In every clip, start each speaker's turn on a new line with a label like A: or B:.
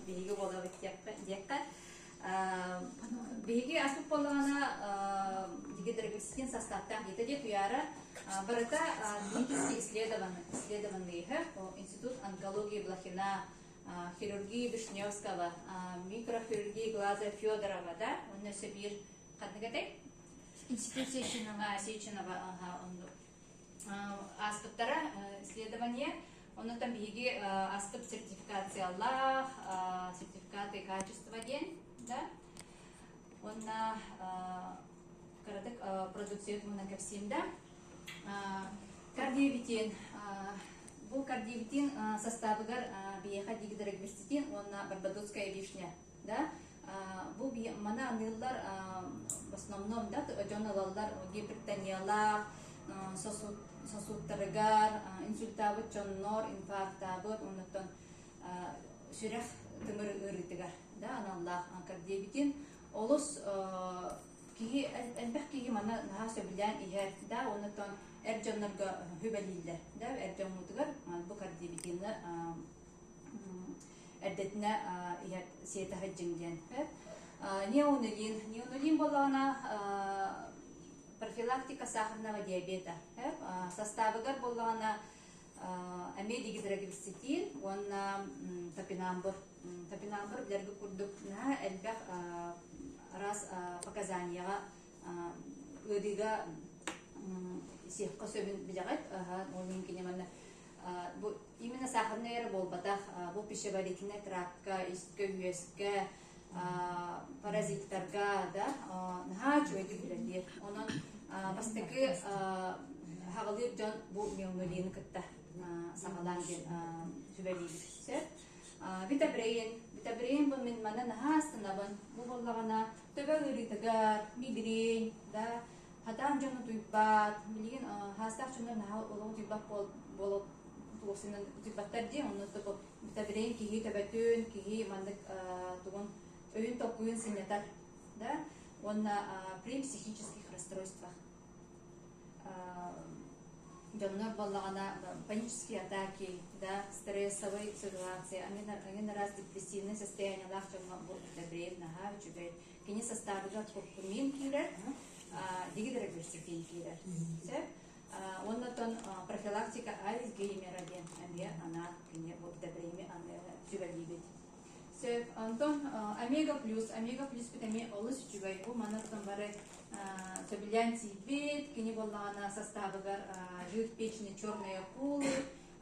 A: биһиги бола диякка биһиги асып болана дигидергистин составтан дите туяра барата клинические исследования институт онкологии Блохина, хирургии Вишневского, микрохирургии глаза Федорова, да, он Сибир,
B: Институт
A: Сеченова, аспыттара исследование, он там биги аспыт сертификации Аллах, сертификаты качества день, да, он на продукцию на капсим, да, кардиовитин, бұл кардиовитин составыгар биеха дигидерегверситин, он на барбадосская вишня, да, бұл мана аныллар в основном, да, джоналалар, гипертониялар, сосудтарыгар, инсультабыт, чоннор, инфарктабыт, оннотон сүрэх тымыр ырытыгар, да, аналлах кардиовитин, олус киги элбэх киги мана наха сөбүлән иһэр, да, оннотон эрджоннорга хүбәлилдер, да, эрджоннутыгар бу кардиовитинны эрдетне иһэр сиэтаһы жиңден, неонулин боллагана профилактика сахарного диабета, составыгар боллагана амедигидрогекситин, он топинамбур билерге курдук на элбэх раз показанияга ыдыга сехка сөбүн бидагат onun кинемана бу именно сахарный болбатах бу пищеварительная трактка истке үескө паразиттарга да наха жойду билер онун бастыкы хагылыр жон бу неонолин кытта сагалан сүбелиси витабрейн бу мен мана наха станабын бу боллагана төбөгүрүтөгөр мигрень да хатан жону туйбат билген хастак жонор наха олог туйбат болуп тугусунун туйбаттар ди онун топо витабрейн киги төбөтүн киги мандык тугун өйүн токуюн синетар да он при психических расстройствах жоннор боллагана панические атаки, да, стрессовые ситуации, они раз депрессивное состояние, лахчама добрее, нага, чубей. Кини составляют куркумин килер, дигидрогекситин килер. Он на тон профилактика айс геймераден, она кини добрее, она чубей. Антон омега плюс витамин олус чубей, у мана там баре собилянь сидвет, кини боллагана составыгар жир печени черные акулы,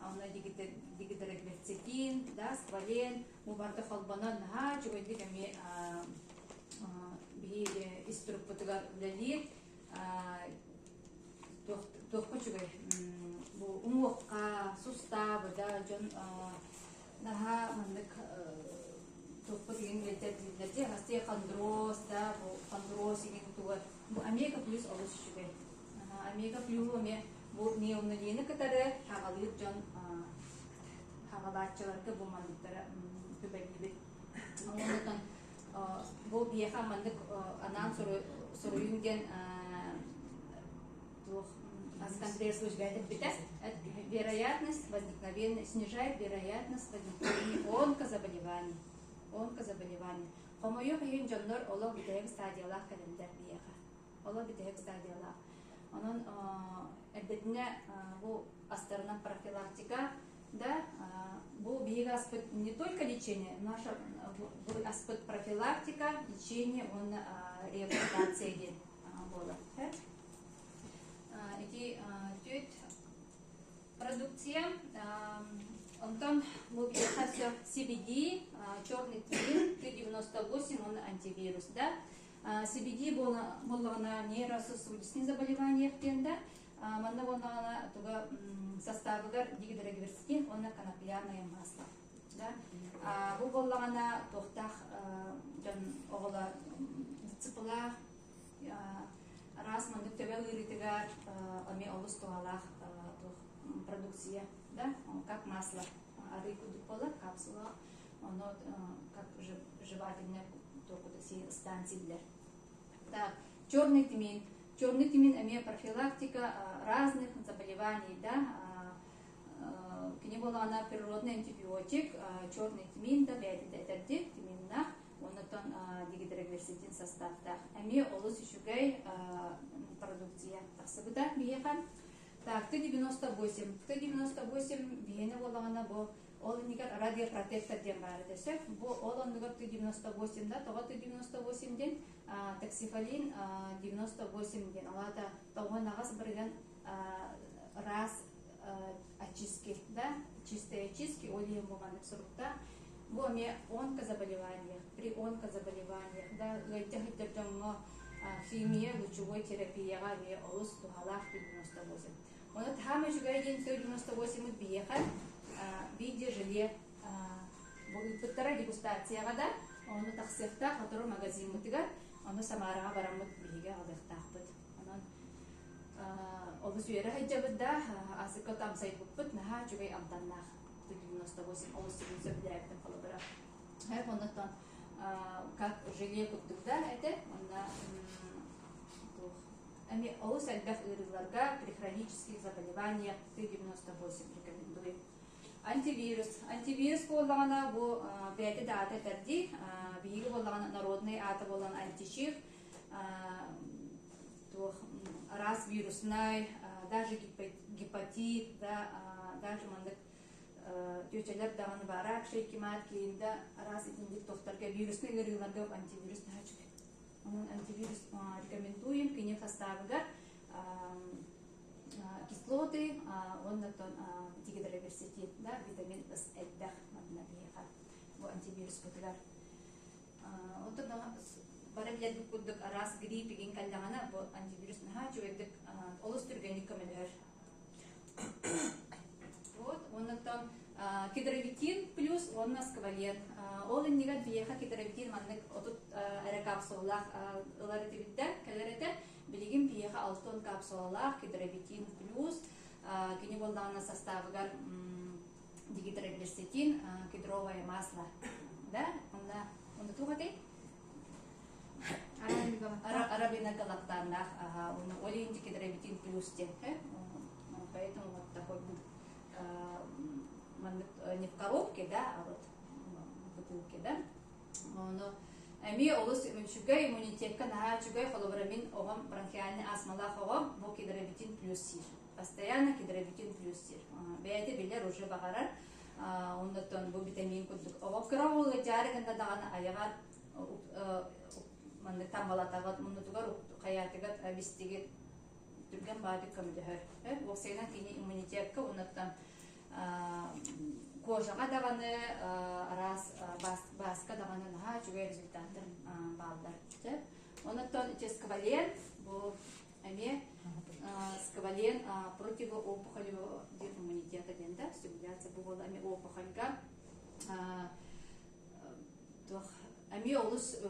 A: она дигидрогекситин, да, сквален, мубарда халбана нага, чубей дигами би иструппутыгар лалит, тохко чубей, бу умокка, суставы, да, жон нага мандык тохко деген летет, хасте хондроз, да, бу хондроз деген тугар. Омега плюс олус чубей. Омега плюс оме бу неонолины катары хагалыр жон хагалачыларга бу мандыктара көбөйбүт. Онтон бу биеха мандык анан соруюнген аскандрия службает битес. Вероятность возникновения снижает вероятность возникновения онкозаболеваний. Хомойох ен жоннор олог битег стадиялах календар биеха. Олог битег стадиялах. Онон эдетне бу астарына профилактика, да, бу биег аспект не только лечение, наша бу аспект профилактика, лечение, он реабилитация ден бола. Эти тюд продукция Антон, мы видим все CBD, черный тмин, Т98, он антивирус, да. CBD была на нейрососудистых заболеваниях, да. Манда была на туга составыгар дигидрогекситин, он на конопляное масло, да. Была на тохтах, жан оғла цыпылах, раз манда төбел иритигар, ами олус туалах продукция, да, как масло, арыку дупола, капсула, оно как жевательная только станции для. Так, черный тмин имеет профилактика разных заболеваний, да, к нему она природный антибиотик, черный тмин, да, это кверцетин составта. Ами олус ишугай продукция. Тахсыбыта биехан. Так, Т-98. Т-98 биене болағана бұл ол нигер радиопротектор ден бары десек. Бұл ол ондығыр Т-98 да, тоға Т-98 ден таксифалин 98 ден. Алада тоғын ағас бірген раз очистки, да, чистые очистки, олием болғандық сұрықта. Бұл ме онкозаболеваниях, при онкозаболеваниях, да, гайтя-гайтя-гайтя химия, лучевой терапияға ме олыс тухалақ Т-98. Оны тахамы жүгай ден Т-98 биехан, биде жыле бұттара дегустацияға да, оны тақсықта қатыру магазин мұтыға, оны Самараға барамыт биеге алдықтақ бұд. Олы сүйері хайджабыд да, асыққа тамсайд бұппыт, наға жүгай амтаннақ Т-98, олы сүрін сөбілеректен қалы бұра. Әр онықтан, как жыле күттігда әді, онна Ами олыс әлбәқ ұрыларға при хронических заболеваниях Т-98 рекомендуем. Антивирус. Антивирус болғана бұл бәді даты тәрді, бейгі болғана народный аты болған антишив, раз вирусный, даже гепатит, даже мандық төтелер дағаны барақ, шейкемат кейінді раз етіндік тоқтарға вирусный ұрыларға антивирус нәчіп. Антивирус рекомендуем, кенек составыга кислоты, оннаттан дигидроверситет, да, витамин С әддәқ мадына бейхат. Бұл антивирус көтілер. Онтан бары біләді күддік арас грипп еген кәлдіғана, бұл антивирус наға жөйдік олыс түргенік көмелер. Оннаттан кедровитин плюс онна сквален. Ол иннигат биеха кедровитин маннык отут әрі капсулалақ ылары тибітті, кәлереді білеген биеха 6 капсулалақ кедровитин плюс кені болдағына составыгар дигидроверсетин, кедровое масло. Да? Онда туғатай? Арабиногалактаннақ, олейінді кедровитин плюс тен. Поэтому вот такой не в коробке, да, а вот в бутылке, да. Но ми олус чугай иммунитетка на чугай холобрамин огам бронхиальный астмалах огам бо кедровитин плюс сир. Постоянно кедровитин плюс сир. Бәйте билер уже багарар. Оннан бу витамин кудук. Огам кравулы жарыгында дагана аягар манда тамбалатагат мунутугар хаятыгат абистиге түрген бады көмөлөр. Оксайна кини иммунитетка оннан кожаға дағаны, арас басқа дағаны наға жүгей результаттар балдар. Оннан сквален, бұл әме сквален противоопухолевого иммунитета денді, стимуляция бұл әме опухольга. Әме олыс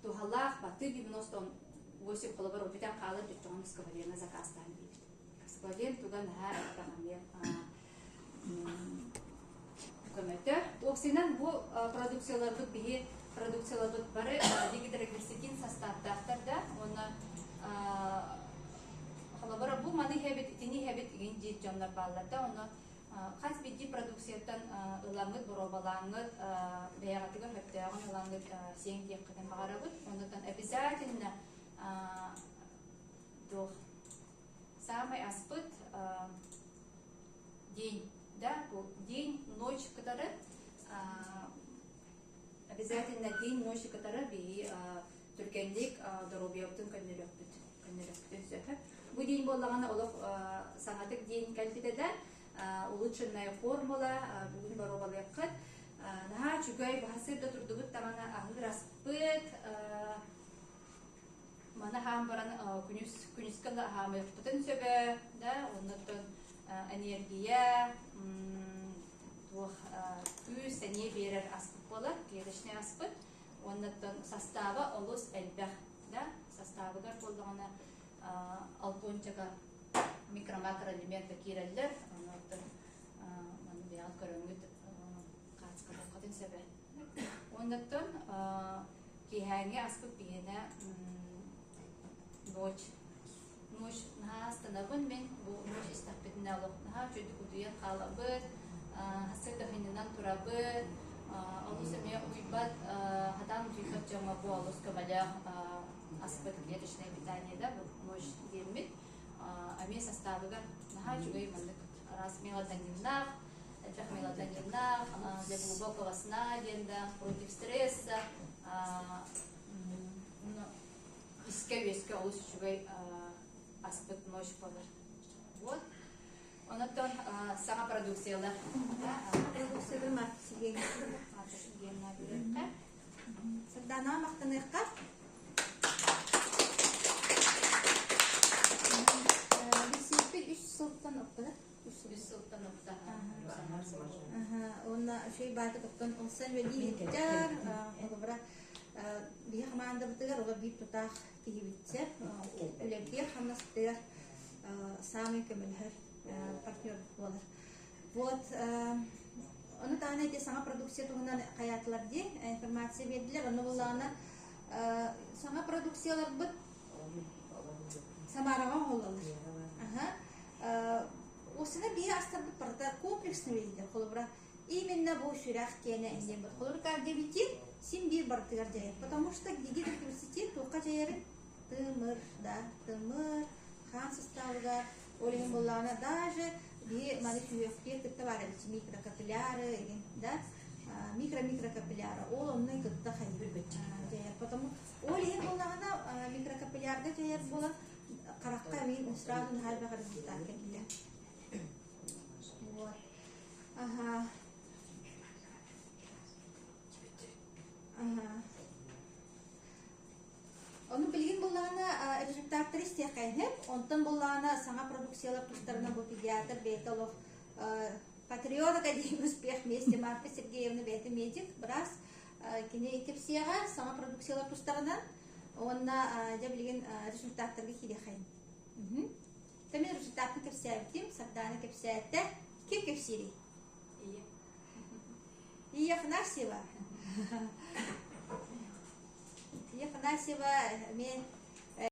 A: туғалақ баты 98 қолыбар опитан қалып жүттіғын сквалена заказдан бейді. Сквален туға наға әттіғанмен көмөтті. Оқсинан бұл продукцияларбыт бейі продукцияларбыт бары дигидроверсетин составтақтарда. Оны қалабара бұл маны хәбет, тені хәбет еген жет жонлар балларда. Оны қаз бейді продукцияттан ұлаңыт, бұробалаңыт, бәяғатыға хөптеғын ұлаңыт сең дек қыдан бағарабыт. Ондан обязательно самый аспыт день. Да, день, ночь, которые обязательно день, ночь, которые би түркендик дорубиябытын көннелөктү. Бу день боллагана олох саңатык день калпитеде улучшенная формула бүгүн баробалыккыт. Наха чугай бахасырда турдубут тамана агыр аспыт. Мана хам баран күнүсканда хам ыктын сөбө, да, оннотон энергия, күз, әне берер аспыт болар, керешіне аспыт. Оннан составы олыс әлбәқ, да, составыгар болдығына алпончаға микро-макроэлементі керелер, оннан биян көріңгіт қатысқыда қатын сөбе. Оннан кейхәңе аспыт бейіне ночь. Ночь станабын мен бұл ночь истақпетін алып, чөйді күдуен қалабыт, хасырда хинынан турабыт, олыс әме уйбат, хадан уйбат жоңа болус көмөлөк аспыт клеточное питание да мощь демит ами составыга наха чугай мандык раз мелатониннах мелатониннах для глубокого сна денда против стресса иске олус чугай аспыт мощь болар. Вот. Онотон саңа продукциялар.
B: Продукциялар маркетинг. Сырдана мақтаныққа. Бесеппен 3 сылттан ұқтылар.
A: 3 сылттан ұқтылар.
B: Онна шей баты ұқтын ұлсан вәді еттер. Олыбыра бейі қамағында бұтығар оға бейт тұтақ кейі біттер. Үләбдер қамнастығар самый көмілхір партнер болар. Вот, оны тағына ете саңа продукция тұғынан қаятылар де информация берділер. Оны болағына саңа продукциялар бұд самараға олалар. Осына бейі астарды парта комплексны берділер. Қолыбыра именно бұл шүрақ кені әнден бұд. Қолыбыр кардебитин сен бейі бартығар жайыр. Потому что Гиги университет тоққа жайыры тымыр, қан составыға, олеген болағына даже бейі маны шүйектер күтті бар әлісі микрокапилляры, да? Микрокапилляры, ол онның күтті қайыр жайыр. Потому олеген болағына микрокапиллярды жайыр болан қараққа мен сразу нағайбаға результат кәділі. Вот. Onu bilgin bolağına rezultatları isteyken hep, ondan bolağına sana продукциялар тұстарына бұл педиатр, бетолог, патриот академия успех вместе, Марфа Сергеевна беті медик, біраз кене кепсияға sana продукциялар тұстарынан, онына де білген результаттарға хидеқайын. Тәмен результатны кепсия бітім, сарданы кепсия әтті, кем кепсири? Ия Фанасьева. Ия Фанасьева, мен